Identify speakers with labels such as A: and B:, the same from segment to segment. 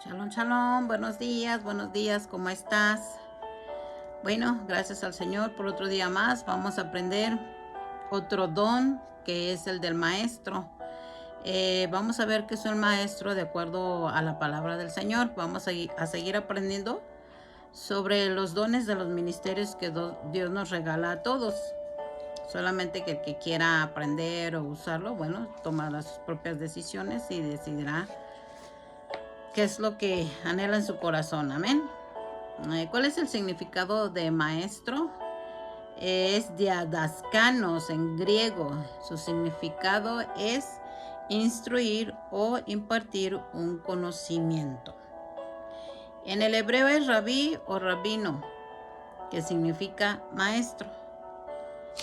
A: Shalom, shalom, buenos días, ¿cómo estás? Bueno, gracias al Señor por otro día más. Vamos a aprender otro don que es el del maestro. Vamos a ver qué es un maestro de acuerdo a la palabra del Señor. Vamos a seguir aprendiendo sobre los dones de los ministerios que Dios nos regala a todos. Solamente que el que quiera aprender o usarlo, bueno, tomará sus propias decisiones y decidirá qué es lo que anhela en su corazón. Amén. ¿Cuál es el significado de maestro? Es diadaskanos en griego. Su significado es instruir o impartir un conocimiento. En el hebreo es rabí o rabino, que significa maestro.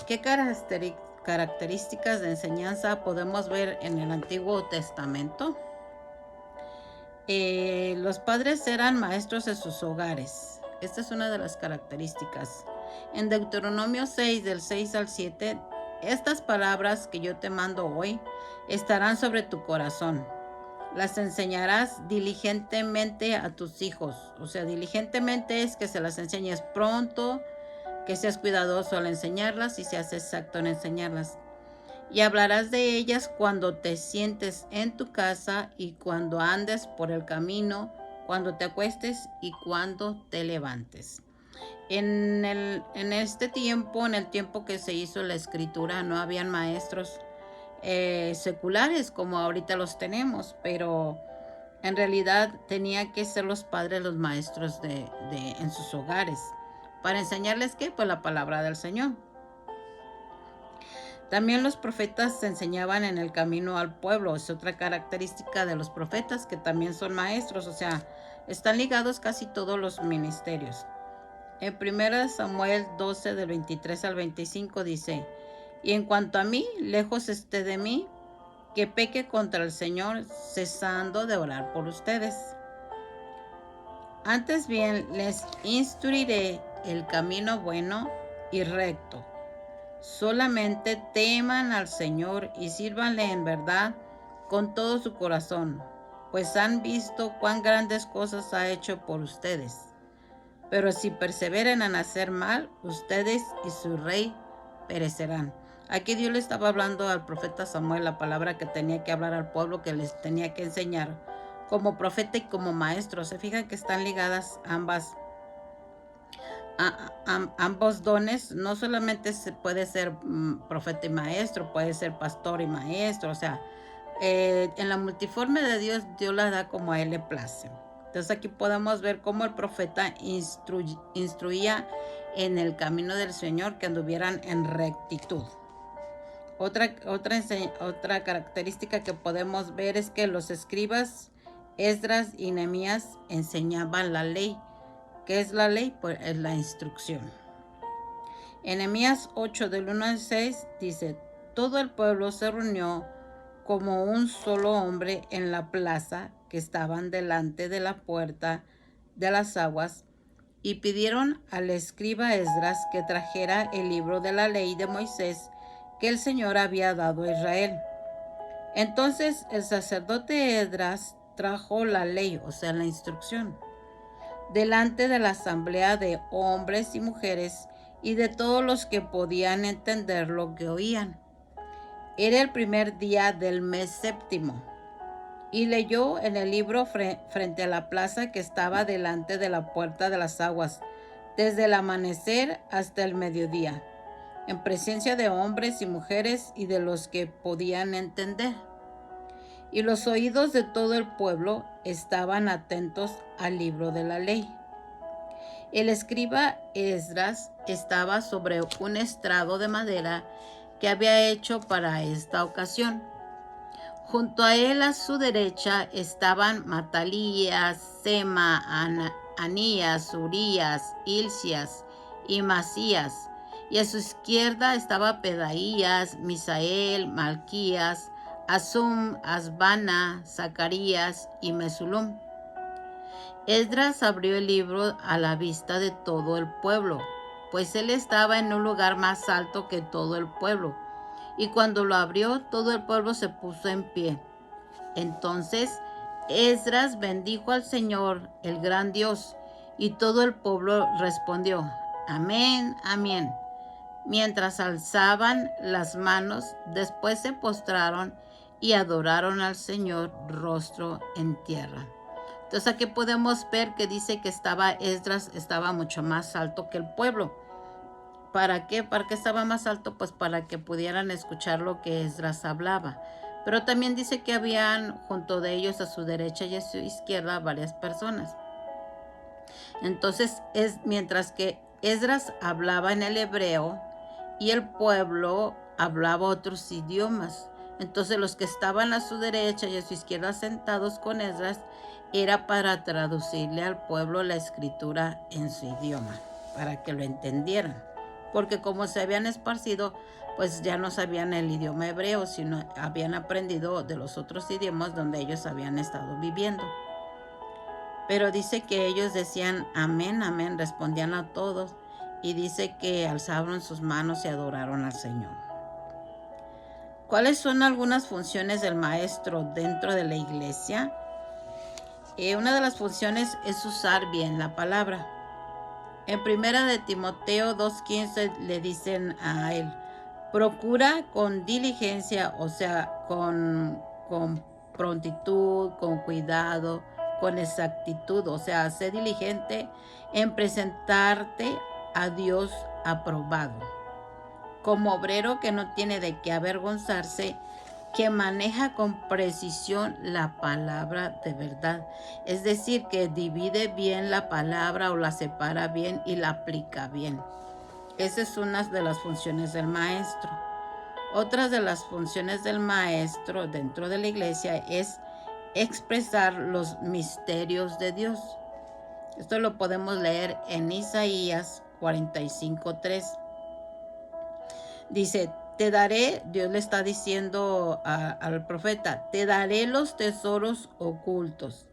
A: ¿Qué características de enseñanza podemos ver en el Antiguo Testamento? Los padres eran maestros en sus hogares. Esta es una de las características. En Deuteronomio 6, del 6 al 7, estas palabras que yo te mando hoy estarán sobre tu corazón. Las enseñarás diligentemente a tus hijos. O sea, diligentemente es que se las enseñes pronto, que seas cuidadoso al enseñarlas y seas exacto en enseñarlas. Y hablarás de ellas cuando te sientes en tu casa y cuando andes por el camino, cuando te acuestes y cuando te levantes. En este tiempo, en el tiempo que se hizo la escritura, no habían maestros seculares como ahorita los tenemos, pero en realidad tenía que ser los padres los maestros en sus hogares. ¿Para enseñarles qué? Pues la palabra del Señor. También los profetas enseñaban en el camino al pueblo. Es otra característica de los profetas, que también son maestros, o sea, están ligados casi todos los ministerios. En 1 Samuel 12, del 23 al 25 dice: y en cuanto a mí, lejos esté de mí, que peque contra el Señor, cesando de orar por ustedes. Antes bien, les instruiré el camino bueno y recto. Solamente teman al Señor y sírvanle en verdad con todo su corazón, pues han visto cuán grandes cosas ha hecho por ustedes. Pero si perseveran en hacer mal, ustedes y su rey perecerán. Aquí Dios le estaba hablando al profeta Samuel la palabra que tenía que hablar al pueblo, que les tenía que enseñar como profeta y como maestro. Se fijan que están ligadas ambos dones. No solamente se puede ser profeta y maestro, puede ser pastor y maestro. O sea, en la multiforme de Dios, Dios la da como a él le place. Entonces aquí podemos ver cómo el profeta instruía en el camino del Señor, que anduvieran en rectitud. Otra característica que podemos ver es que los escribas Esdras y Nehemías enseñaban la ley. ¿Qué es la ley? Pues es la instrucción. En Nehemías 8, del 1 al 6 dice: todo el pueblo se reunió como un solo hombre en la plaza que estaban delante de la puerta de las aguas, y pidieron al escriba Esdras que trajera el libro de la ley de Moisés que el Señor había dado a Israel. Entonces el sacerdote Esdras trajo la ley, o sea, la instrucción, delante de la asamblea de hombres y mujeres y de todos los que podían entender lo que oían. Era el primer día del mes séptimo, y leyó en el libro frente a la plaza que estaba delante de la puerta de las aguas, desde el amanecer hasta el mediodía, en presencia de hombres y mujeres y de los que podían entender. Y los oídos de todo el pueblo estaban atentos al libro de la ley. El escriba Esdras estaba sobre un estrado de madera que había hecho para esta ocasión. Junto a él, a su derecha, estaban Matalías, Sema, Anías, Urías, Hilcias y Masías, y a su izquierda estaba Pedaías, Misael, Malquías, Asum, Asbana, Zacarías y Mesulum. Esdras abrió el libro a la vista de todo el pueblo, pues él estaba en un lugar más alto que todo el pueblo, y cuando lo abrió, todo el pueblo se puso en pie. Entonces Esdras bendijo al Señor, el gran Dios, y todo el pueblo respondió, amén, amén. Mientras alzaban las manos, después se postraron y adoraron al Señor rostro en tierra. Entonces aquí podemos ver que dice que Esdras estaba mucho más alto que el pueblo. ¿Para qué? ¿Para qué estaba más alto? Pues para que pudieran escuchar lo que Esdras hablaba. Pero también dice que habían junto de ellos a su derecha y a su izquierda varias personas. Entonces, mientras que Esdras hablaba en el hebreo y el pueblo hablaba otros idiomas. Entonces los que estaban a su derecha y a su izquierda sentados con Esdras era para traducirle al pueblo la escritura en su idioma, para que lo entendieran. Porque como se habían esparcido, pues ya no sabían el idioma hebreo, sino habían aprendido de los otros idiomas donde ellos habían estado viviendo. Pero dice que ellos decían amén, amén, respondían a todos, y dice que alzaron sus manos y adoraron al Señor. ¿Cuáles son algunas funciones del maestro dentro de la iglesia? Una de las funciones es usar bien la palabra. En primera de Timoteo 2:15 le dicen a él, procura con diligencia, o sea, con prontitud, con cuidado, con exactitud, o sea, sé diligente en presentarte a Dios aprobado, como obrero que no tiene de qué avergonzarse, que maneja con precisión la palabra de verdad. Es decir, que divide bien la palabra o la separa bien y la aplica bien. Esa es una de las funciones del maestro. Otras de las funciones del maestro dentro de la iglesia es expresar los misterios de Dios. Esto lo podemos leer en Isaías 45:3. Dice, te daré, Dios le está diciendo al profeta, te daré los tesoros ocultos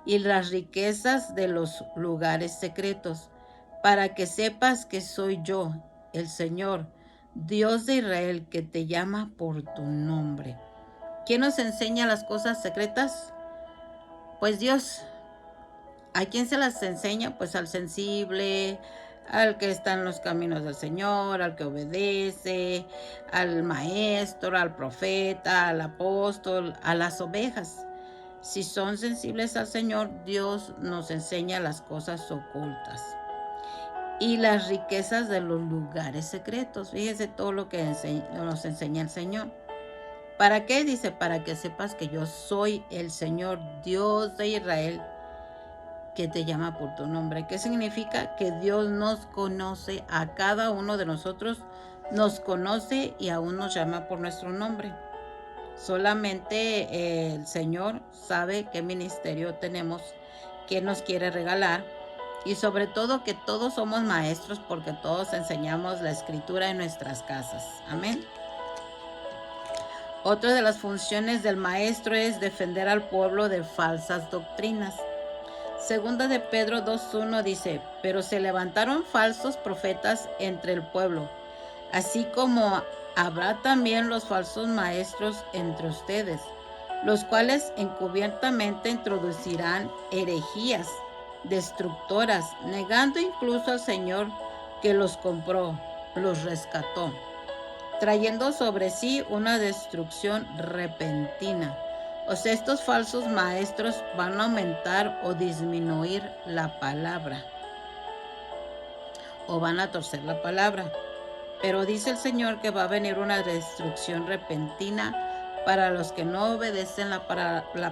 A: y las riquezas de los lugares secretos, para que sepas que soy yo, el Señor, Dios de Israel, que te llama por tu nombre. ¿Quién nos enseña las cosas secretas? Pues Dios. ¿A quién se las enseña? Pues al sensible, al que está en los caminos del Señor, al que obedece, al maestro, al profeta, al apóstol, a las ovejas. Si son sensibles al Señor, Dios nos enseña las cosas ocultas y las riquezas de los lugares secretos. Fíjese todo lo que nos enseña el Señor. ¿Para qué? Dice, para que sepas que yo soy el Señor, Dios de Israel, que te llama por tu nombre. ¿Qué significa? Que Dios nos conoce, a cada uno de nosotros nos conoce y aún nos llama por nuestro nombre. Solamente el Señor sabe qué ministerio tenemos, qué nos quiere regalar, y sobre todo que todos somos maestros porque todos enseñamos la escritura en nuestras casas. Amén. Otra de las funciones del maestro es defender al pueblo de falsas doctrinas. Segunda de Pedro 2:1 dice, pero se levantaron falsos profetas entre el pueblo, así como habrá también los falsos maestros entre ustedes, los cuales encubiertamente introducirán herejías destructoras, negando incluso al Señor que los compró, los rescató, trayendo sobre sí una destrucción repentina. O sea, estos falsos maestros van a aumentar o disminuir la palabra, o van a torcer la palabra. Pero dice el Señor que va a venir una destrucción repentina para los que no obedecen la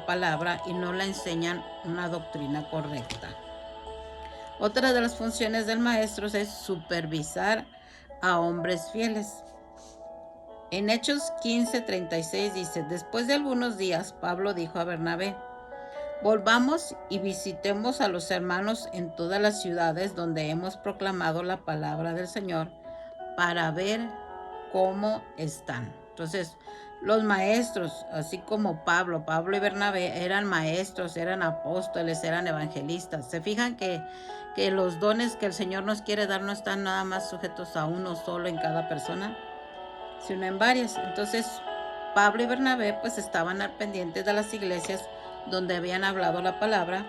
A: palabra y no la enseñan una doctrina correcta. Otra de las funciones del maestro es supervisar a hombres fieles. En Hechos 15:36 dice, después de algunos días, Pablo dijo a Bernabé, volvamos y visitemos a los hermanos en todas las ciudades donde hemos proclamado la palabra del Señor para ver cómo están. Entonces, los maestros, así como Pablo y Bernabé, eran maestros, eran apóstoles, eran evangelistas. ¿Se fijan que los dones que el Señor nos quiere dar no están nada más sujetos a uno solo en cada persona, sino en varias? Entonces, Pablo y Bernabé pues estaban al pendiente de las iglesias donde habían hablado la palabra,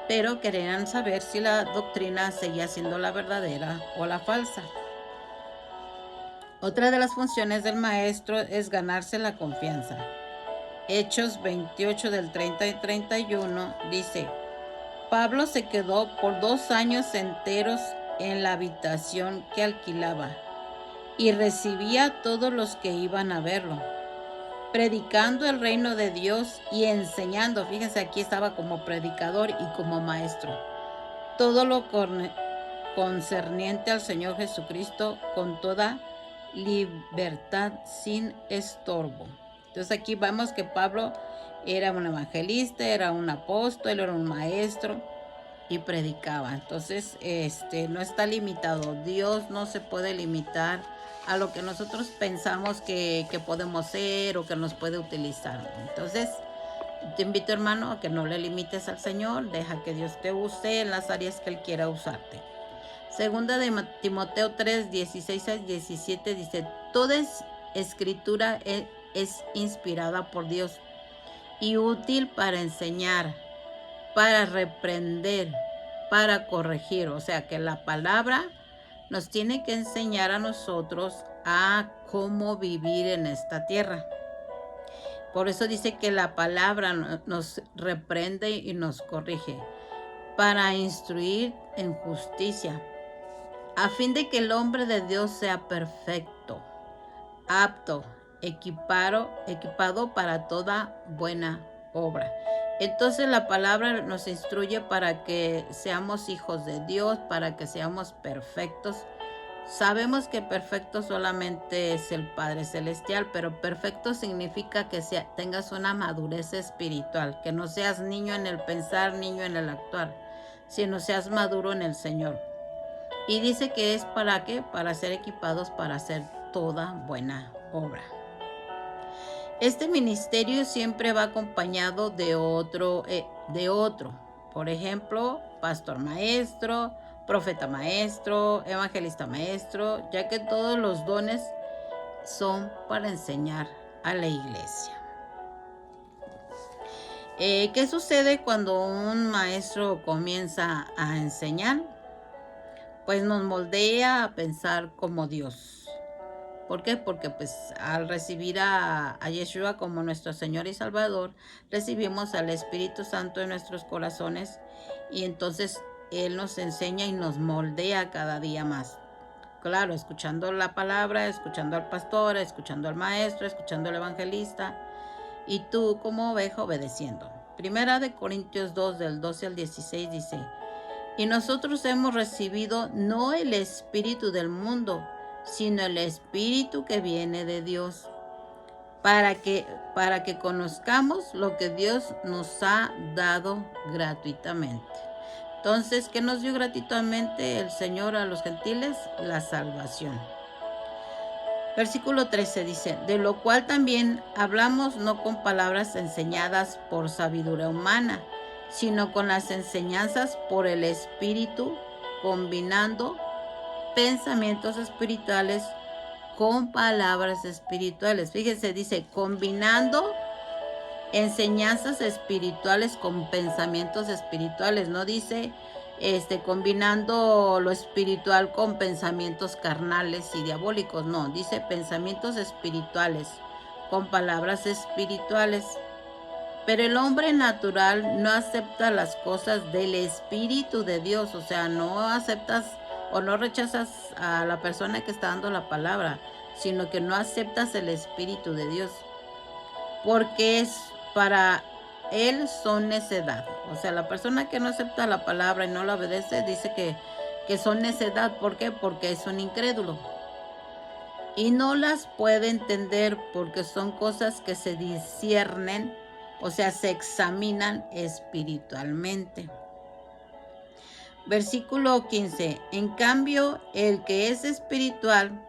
A: pero querían saber si la doctrina seguía siendo la verdadera o la falsa. Otra de las funciones del maestro es ganarse la confianza. Hechos 28 del 30 y 31 dice: Pablo se quedó por 2 años enteros en la habitación que alquilaba y recibía a todos los que iban a verlo, predicando el reino de Dios y enseñando. Fíjense, aquí estaba como predicador y como maestro. Todo lo concerniente al Señor Jesucristo con toda libertad, sin estorbo. Entonces aquí vemos que Pablo era un evangelista, era un apóstol, era un maestro y predicaba. Entonces no está limitado. Dios no se puede limitar a lo que nosotros pensamos que podemos ser o que nos puede utilizar. Entonces te invito, hermano, a que no le limites al Señor. Deja que Dios te use en las áreas que Él quiera usarte. Segunda de Timoteo 3, 16 a 17 dice: Toda escritura es inspirada por Dios y útil para enseñar, para reprender, para corregir. O sea que la palabra nos tiene que enseñar a nosotros a cómo vivir en esta tierra. Por eso dice que la palabra nos reprende y nos corrige, para instruir en justicia, a fin de que el hombre de Dios sea perfecto, apto, equipado para toda buena obra. Entonces la palabra nos instruye para que seamos hijos de Dios, para que seamos perfectos. Sabemos que perfecto solamente es el Padre Celestial, pero perfecto significa que tengas una madurez espiritual, que no seas niño en el pensar, niño en el actuar, sino seas maduro en el Señor. Y dice que es ¿para qué? Para ser equipados para hacer toda buena obra. Este ministerio siempre va acompañado de otro. Por ejemplo, pastor maestro, profeta maestro, evangelista maestro, ya que todos los dones son para enseñar a la iglesia. ¿Qué sucede cuando un maestro comienza a enseñar? Pues nos moldea a pensar como Dios. ¿Por qué? Porque pues al recibir a Yeshua como nuestro Señor y Salvador, recibimos al Espíritu Santo en nuestros corazones y entonces Él nos enseña y nos moldea cada día más. Claro, escuchando la palabra, escuchando al pastor, escuchando al maestro, escuchando al evangelista, y tú como oveja obedeciendo. Primera de Corintios 2 del 12 al 16 dice: Y nosotros hemos recibido no el espíritu del mundo, sino el espíritu que viene de Dios, para que conozcamos lo que Dios nos ha dado gratuitamente. Entonces, ¿qué nos dio gratuitamente el Señor a los gentiles? La salvación. Versículo 13 dice: De lo cual también hablamos no con palabras enseñadas por sabiduría humana, sino con las enseñanzas por el Espíritu, combinando pensamientos espirituales con palabras espirituales. Fíjense, dice combinando enseñanzas espirituales con pensamientos espirituales. No dice combinando lo espiritual con pensamientos carnales y diabólicos. No, dice pensamientos espirituales con palabras espirituales. Pero el hombre natural no acepta las cosas del Espíritu de Dios. O sea, no aceptas o no rechazas a la persona que está dando la palabra, sino que no aceptas el Espíritu de Dios, porque es para él son necedad. O sea, la persona que no acepta la palabra y no la obedece, dice que son necedad. ¿Por qué? Porque es un incrédulo. Y no las puede entender porque son cosas que se disciernen, o sea, se examinan espiritualmente. Versículo 15. En cambio, el que es espiritual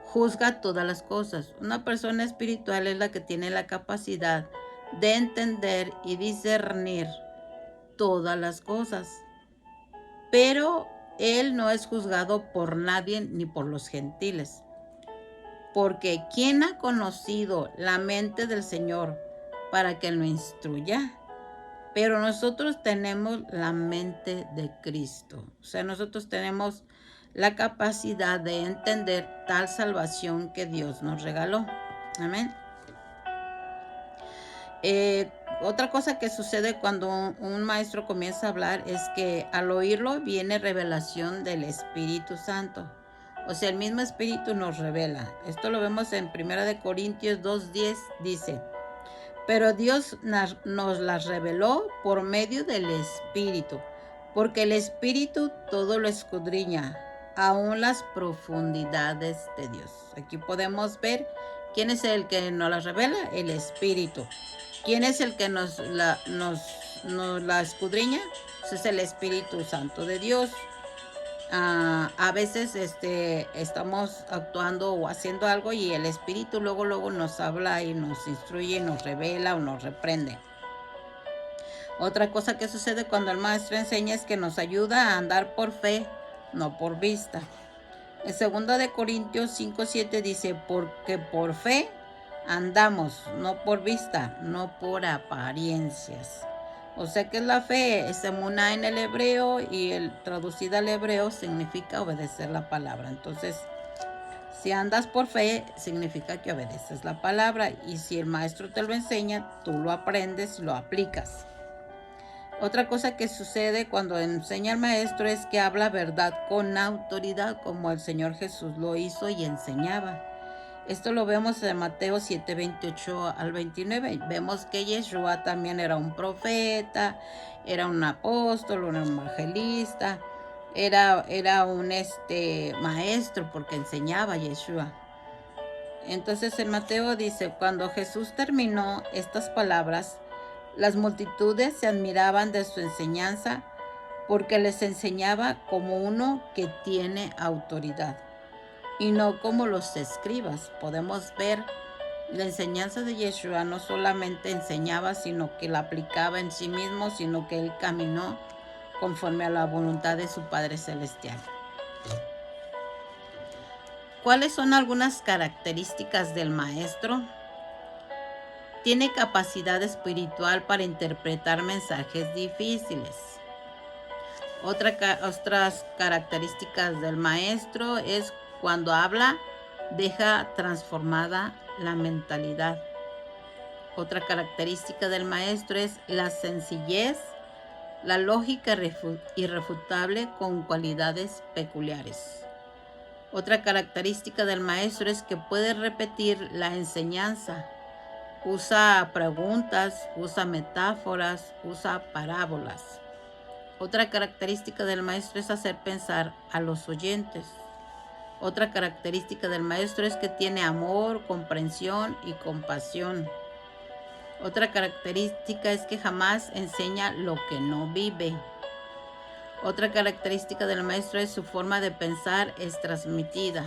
A: juzga todas las cosas. Una persona espiritual es la que tiene la capacidad de entender y discernir todas las cosas. Pero él no es juzgado por nadie ni por los gentiles. Porque ¿quién ha conocido la mente del Señor para que lo instruya? pero nosotros tenemos la mente de Cristo. O sea, nosotros tenemos la capacidad de entender tal salvación que Dios nos regaló. Amén. Otra cosa que sucede cuando un maestro comienza a hablar es que al oírlo viene revelación del Espíritu Santo. O sea, el mismo Espíritu nos revela. Esto lo vemos en 1 Corintios 2:10, dice: pero Dios nos las reveló por medio del Espíritu, porque el Espíritu todo lo escudriña, aún las profundidades de Dios. Aquí podemos ver quién es el que nos las revela, el Espíritu. ¿Quién es el que nos la escudriña? Pues es el Espíritu Santo de Dios. A veces estamos actuando o haciendo algo y el Espíritu luego nos habla y nos instruye, nos revela o nos reprende. Otra cosa que sucede cuando el maestro enseña es que nos ayuda a andar por fe, no por vista. En 2 Corintios 5:7 dice: porque por fe andamos, no por vista, no por apariencias. O sea que la fe es emuná en el hebreo, y el traducida al hebreo significa obedecer la palabra. Entonces, si andas por fe, significa que obedeces la palabra, y si el maestro te lo enseña, tú lo aprendes y lo aplicas. Otra cosa que sucede cuando enseña el maestro es que habla verdad con autoridad, como el Señor Jesús lo hizo y enseñaba. Esto lo vemos en Mateo 7:28 al 29. Vemos que Yeshua también era un profeta, era un apóstol, un evangelista, era un maestro, porque enseñaba Yeshua. Entonces en Mateo dice: cuando Jesús terminó estas palabras, las multitudes se admiraban de su enseñanza, porque les enseñaba como uno que tiene autoridad, y no como los escribas. Podemos ver la enseñanza de Yeshua. No solamente enseñaba, sino que la aplicaba en sí mismo, sino que él caminó conforme a la voluntad de su Padre Celestial. ¿Cuáles son algunas características del maestro? Tiene capacidad espiritual para interpretar mensajes difíciles. Otras características del maestro es: cuando habla, deja transformada la mentalidad. Otra característica del maestro es la sencillez, la lógica irrefutable con cualidades peculiares. Otra característica del maestro es que puede repetir la enseñanza. Usa preguntas, usa metáforas, usa parábolas. Otra característica del maestro es hacer pensar a los oyentes. Otra característica del maestro es que tiene amor, comprensión y compasión. Otra característica es que jamás enseña lo que no vive. Otra característica del maestro es su forma de pensar es transmitida.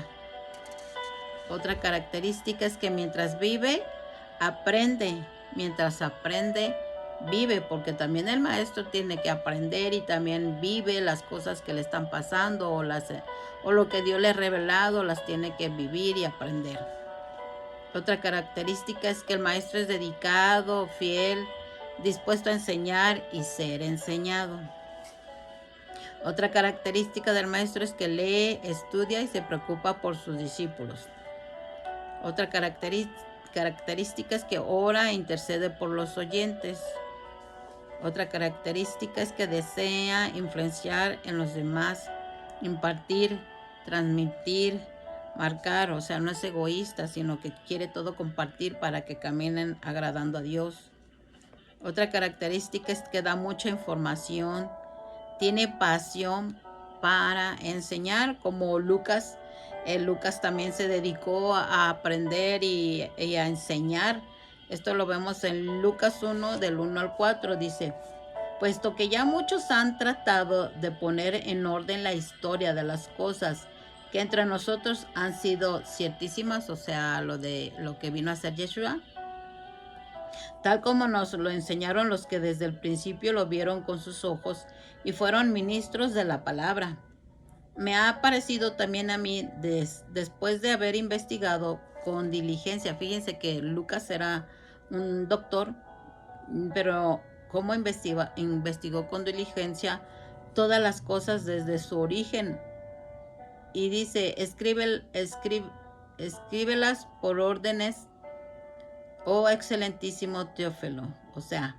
A: Otra característica es que mientras vive, aprende. Mientras aprende, vive, porque también el maestro tiene que aprender y también vive las cosas que le están pasando, o lo que Dios le ha revelado, las tiene que vivir y aprender. Otra característica es que el maestro es dedicado, fiel, dispuesto a enseñar y ser enseñado. Otra característica del maestro es que lee, estudia y se preocupa por sus discípulos. Otra característica es que ora e intercede por los oyentes. Otra característica es que desea influenciar en los demás, impartir, transmitir, marcar. O sea, no es egoísta, sino que quiere todo compartir para que caminen agradando a Dios. Otra característica es que da mucha información, tiene pasión para enseñar, como Lucas. Lucas también se dedicó a aprender y a enseñar. Esto lo vemos en Lucas 1, del 1 al 4. Dice: puesto que ya muchos han tratado de poner en orden la historia de las cosas que entre nosotros han sido ciertísimas, o sea, lo que vino a ser Yeshua, tal como nos lo enseñaron los que desde el principio lo vieron con sus ojos y fueron ministros de la palabra. Me ha parecido también a mí, después de haber investigado con diligencia. Fíjense que Lucas era un doctor, pero cómo investigó con diligencia todas las cosas desde su origen. Y dice, escríbelas por órdenes, oh excelentísimo Teófilo. O sea,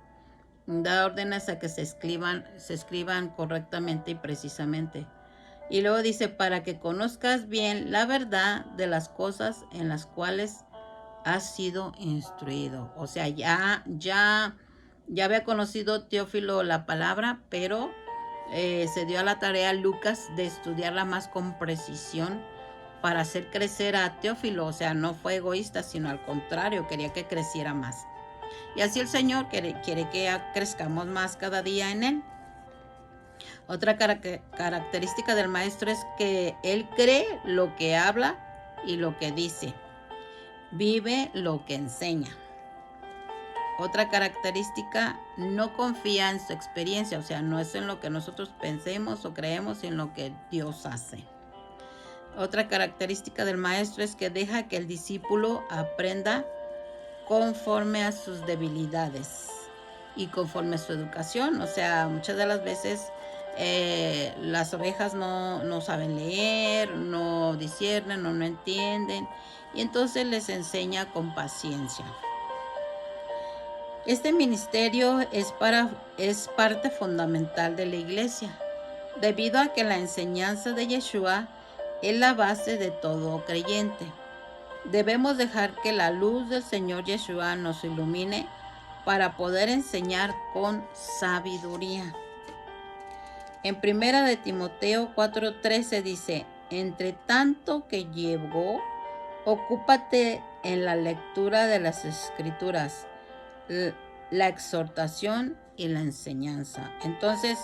A: da órdenes a que se escriban correctamente y precisamente. Y luego dice, para que conozcas bien la verdad de las cosas en las cuales has sido instruido. O sea, ya había conocido Teófilo la palabra, pero se dio a la tarea Lucas de estudiarla más con precisión para hacer crecer a Teófilo. O sea, no fue egoísta, sino al contrario, quería que creciera más. Y así el Señor quiere que crezcamos más cada día en Él. Otra característica del maestro es que Él cree lo que habla y lo que dice. Vive lo que enseña. Otra característica, no confía en su experiencia, o sea, no es en lo que nosotros pensemos o creemos, sino en lo que Dios hace. Otra característica del maestro es que deja que el discípulo aprenda conforme a sus debilidades y conforme a su educación. O sea, muchas de las veces las ovejas no saben leer, no disciernen o no entienden, y entonces les enseña con paciencia. Este ministerio es parte fundamental de la iglesia, debido a que la enseñanza de Yeshua es la base de todo creyente. Debemos dejar que la luz del Señor Yeshua nos ilumine para poder enseñar con sabiduría. En 1 de Timoteo 4:13 dice, entre tanto que llevo, ocúpate en la lectura de las Escrituras, la exhortación y la enseñanza. Entonces,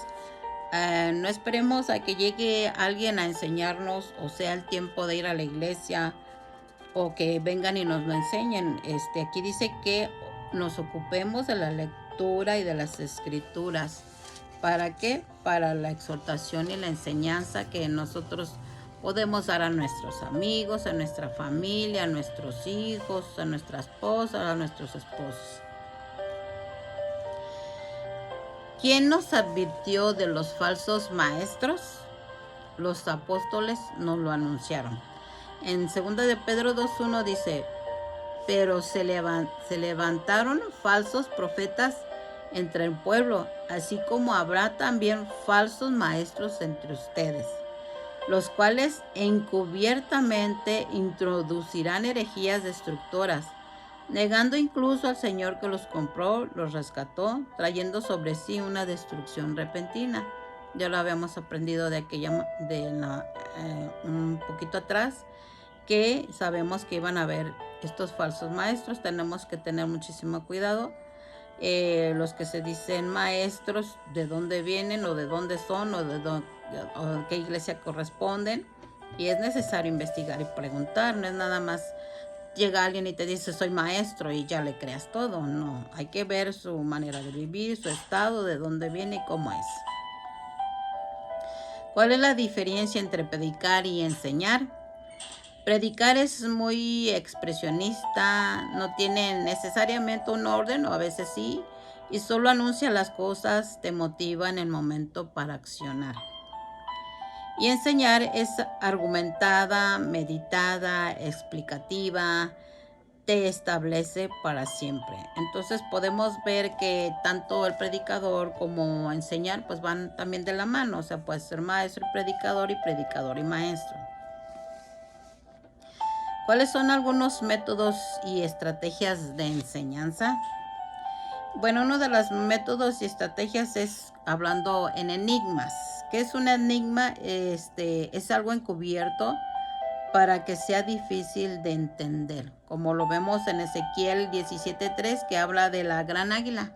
A: no esperemos a que llegue alguien a enseñarnos, o sea, el tiempo de ir a la iglesia, o que vengan y nos lo enseñen. Aquí dice que nos ocupemos de la lectura y de las Escrituras. ¿Para qué? Para la exhortación y la enseñanza que nosotros podemos dar a nuestros amigos, a nuestra familia, a nuestros hijos, a nuestra esposa, a nuestros esposos. ¿Quién nos advirtió de los falsos maestros? Los apóstoles nos lo anunciaron. En 2 de Pedro 2:1 dice, pero se levantaron falsos profetas entre el pueblo, así como habrá también falsos maestros entre ustedes, los cuales encubiertamente introducirán herejías destructoras, negando incluso al Señor que los compró, los rescató, trayendo sobre sí una destrucción repentina. Ya lo habíamos aprendido un poquito atrás, que sabemos que iban a haber estos falsos maestros. Tenemos que tener muchísimo cuidado. Los que se dicen maestros, de dónde vienen o de dónde son o qué iglesia corresponden. Y es necesario investigar y preguntar. No es nada más llega alguien y te dice soy maestro y ya le creas todo. No, hay que ver su manera de vivir, su estado, de dónde viene y cómo es. ¿Cuál es la diferencia entre predicar y enseñar? Predicar es muy expresionista, no tiene necesariamente un orden, o a veces sí, y solo anuncia las cosas, te motiva en el momento para accionar. Y enseñar es argumentada, meditada, explicativa, te establece para siempre. Entonces podemos ver que tanto el predicador como enseñar pues van también de la mano. O sea, puede ser maestro y predicador y maestro. ¿Cuáles son algunos métodos y estrategias de enseñanza? Bueno, uno de los métodos y estrategias es hablando en enigmas. ¿Qué es un enigma? Es algo encubierto para que sea difícil de entender, como lo vemos en Ezequiel 17:3, que habla de la gran águila.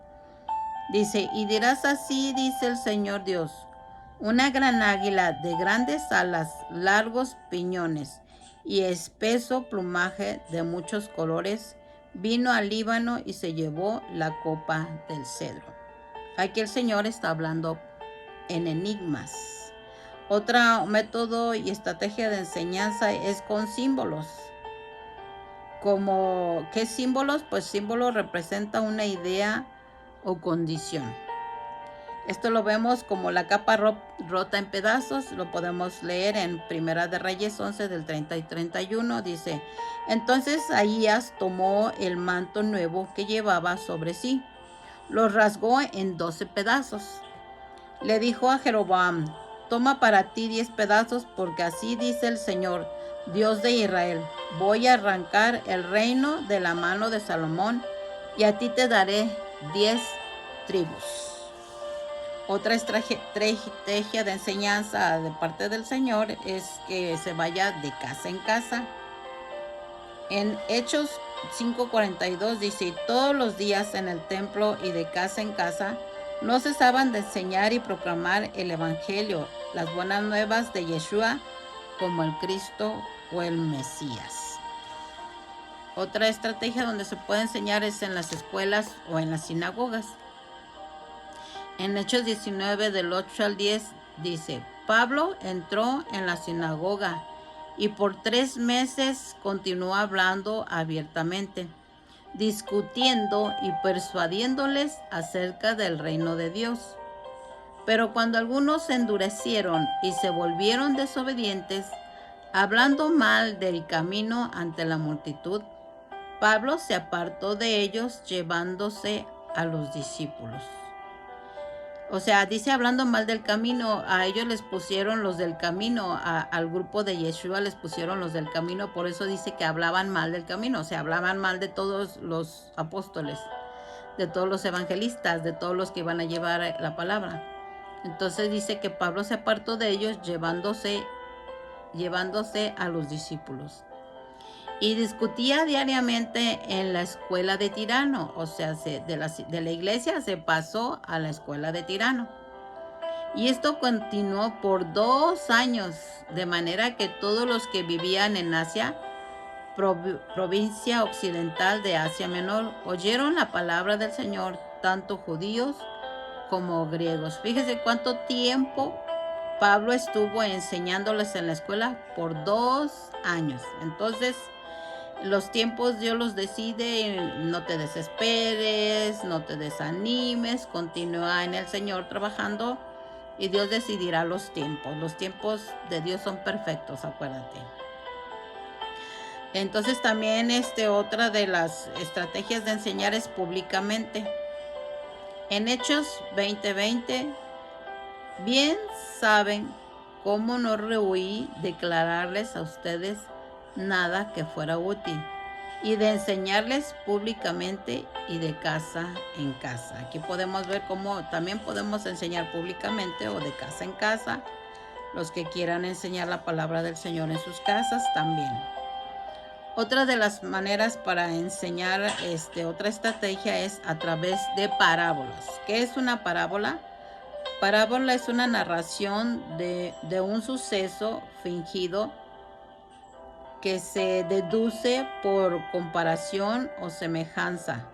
A: Dice, y dirás así, dice el Señor Dios, una gran águila de grandes alas, largos piñones y espeso plumaje de muchos colores, vino al Líbano y se llevó la copa del cedro. Aquí el Señor está hablando en enigmas. Otro método y estrategia de enseñanza es con símbolos. ¿Qué símbolos? Pues símbolo representa una idea o condición. Esto lo vemos como la capa rota en pedazos. Lo podemos leer en Primera de Reyes 11 del 30 y 31. Dice, entonces Ahías tomó el manto nuevo que llevaba sobre sí, lo rasgó en 12 pedazos. Le dijo a Jeroboam, toma para ti 10 pedazos, porque así dice el Señor, Dios de Israel, voy a arrancar el reino de la mano de Salomón y a ti te daré 10 tribus. Otra estrategia de enseñanza de parte del Señor es que se vaya de casa en casa. En Hechos 5:42 dice, todos los días en el templo y de casa en casa no cesaban de enseñar y proclamar el evangelio, las buenas nuevas de Yeshua como el Cristo o el Mesías. Otra estrategia donde se puede enseñar es en las escuelas o en las sinagogas. En Hechos 19 del 8 al 10 dice, Pablo entró en la sinagoga y por 3 meses continuó hablando abiertamente, discutiendo y persuadiéndoles acerca del reino de Dios. Pero cuando algunos se endurecieron y se volvieron desobedientes, hablando mal del camino ante la multitud, Pablo se apartó de ellos llevándose a los discípulos. O sea, dice hablando mal del camino, a ellos les pusieron los del camino, al grupo de Yeshua les pusieron los del camino, por eso dice que hablaban mal del camino, o sea, hablaban mal de todos los apóstoles, de todos los evangelistas, de todos los que iban a llevar la palabra. Entonces dice que Pablo se apartó de ellos llevándose a los discípulos. Y discutía diariamente en la escuela de Tirano, o sea, de la iglesia se pasó a la escuela de Tirano. Y esto continuó por 2 años, de manera que todos los que vivían en Asia, provincia occidental de Asia Menor, oyeron la palabra del Señor, tanto judíos como griegos. Fíjese cuánto tiempo Pablo estuvo enseñándoles en la escuela, por 2 años. Entonces, los tiempos Dios los decide, no te desesperes, no te desanimes, continúa en el Señor trabajando y Dios decidirá los tiempos. Los tiempos de Dios son perfectos, acuérdate. Entonces también otra de las estrategias de enseñar es públicamente. En Hechos 20:20, bien saben cómo no rehuí declararles a ustedes nada que fuera útil, y de enseñarles públicamente y de casa en casa. Aquí podemos ver cómo también podemos enseñar públicamente o de casa en casa. Los que quieran enseñar la palabra del Señor en sus casas también. Otra de las maneras para enseñar, otra estrategia es a través de parábolas. ¿Qué es una parábola? Parábola es una narración de un suceso fingido que se deduce por comparación o semejanza,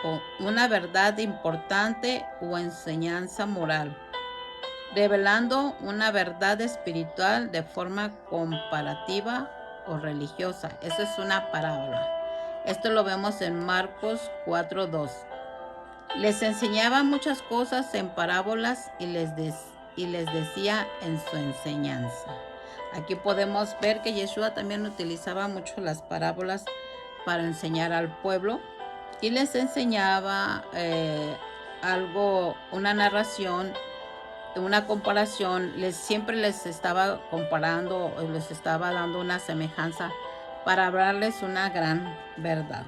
A: o una verdad importante o enseñanza moral, revelando una verdad espiritual de forma comparativa o religiosa. Eso es una parábola. Esto lo vemos en Marcos 4:2. Les enseñaba muchas cosas en parábolas y les decía en su enseñanza. Aquí podemos ver que Yeshua también utilizaba mucho las parábolas para enseñar al pueblo y les enseñaba algo, una narración, una comparación. Siempre les estaba comparando, les estaba dando una semejanza para hablarles una gran verdad.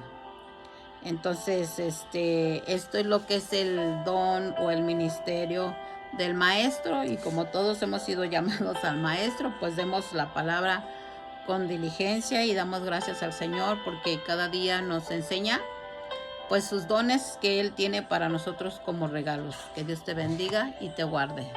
A: Entonces, esto es lo que es el don o el ministerio del maestro, y como todos hemos sido llamados al maestro, pues demos la palabra con diligencia y damos gracias al Señor porque cada día nos enseña pues sus dones que Él tiene para nosotros como regalos. Que Dios te bendiga y te guarde.